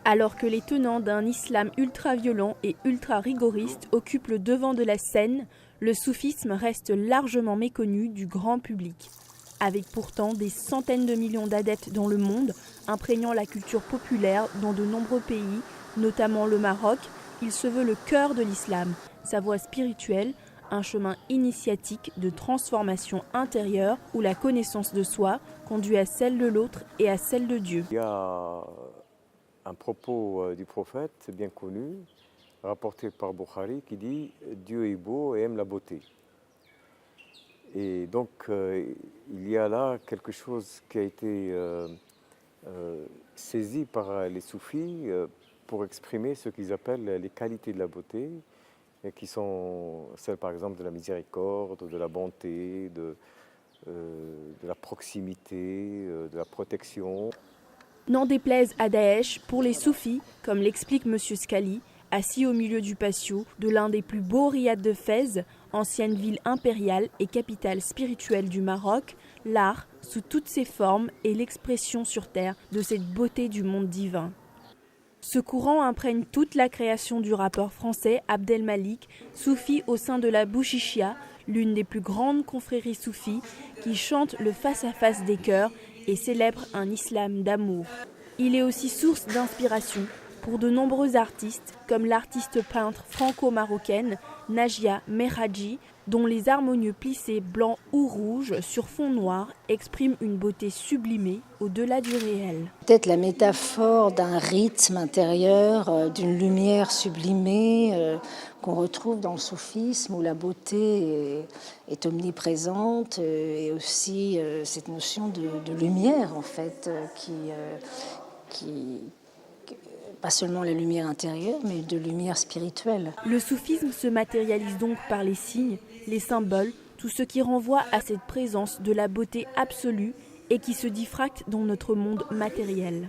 Alors que les tenants d'un islam ultra-violent et ultra-rigoriste occupent le devant de la scène, le soufisme reste largement méconnu du grand public. Avec pourtant des centaines de millions d'adeptes dans le monde, imprégnant la culture populaire dans de nombreux pays, notamment le Maroc, il se veut le cœur de l'islam, sa voie spirituelle, un chemin initiatique de transformation intérieure où la connaissance de soi conduit à celle de l'autre et à celle de Dieu. Il y a un propos du prophète bien connu, rapporté par Bukhari, qui dit « Dieu est beau et aime la beauté ». Et donc, il y a là quelque chose qui a été saisi par les soufis pour exprimer ce qu'ils appellent les qualités de la beauté, et qui sont celles, par exemple, de la miséricorde, de la bonté, de la proximité, de la protection. N'en déplaise à Daesh, pour les soufis, comme l'explique M. Scali, assis au milieu du patio de l'un des plus beaux riads de Fès, ancienne ville impériale et capitale spirituelle du Maroc, l'art, sous toutes ses formes, est l'expression sur terre de cette beauté du monde divin. Ce courant imprègne toute la création du rappeur français Abdel Malik, soufi au sein de la Bouchichia, l'une des plus grandes confréries soufis, qui chante le face-à-face des cœurs et célèbre un islam d'amour. Il est aussi source d'inspiration pour de nombreux artistes, comme l'artiste peintre franco-marocaine Najia Merhaji, dont les harmonieux plissés blancs ou rouges sur fond noir expriment une beauté sublimée au-delà du réel. Peut-être la métaphore d'un rythme intérieur, d'une lumière sublimée qu'on retrouve dans le soufisme, où la beauté est omniprésente, et aussi cette notion de lumière en fait, qui pas seulement la lumière intérieure, mais de lumière spirituelle. Le soufisme se matérialise donc par les signes, les symboles, tout ce qui renvoie à cette présence de la beauté absolue et qui se diffracte dans notre monde matériel.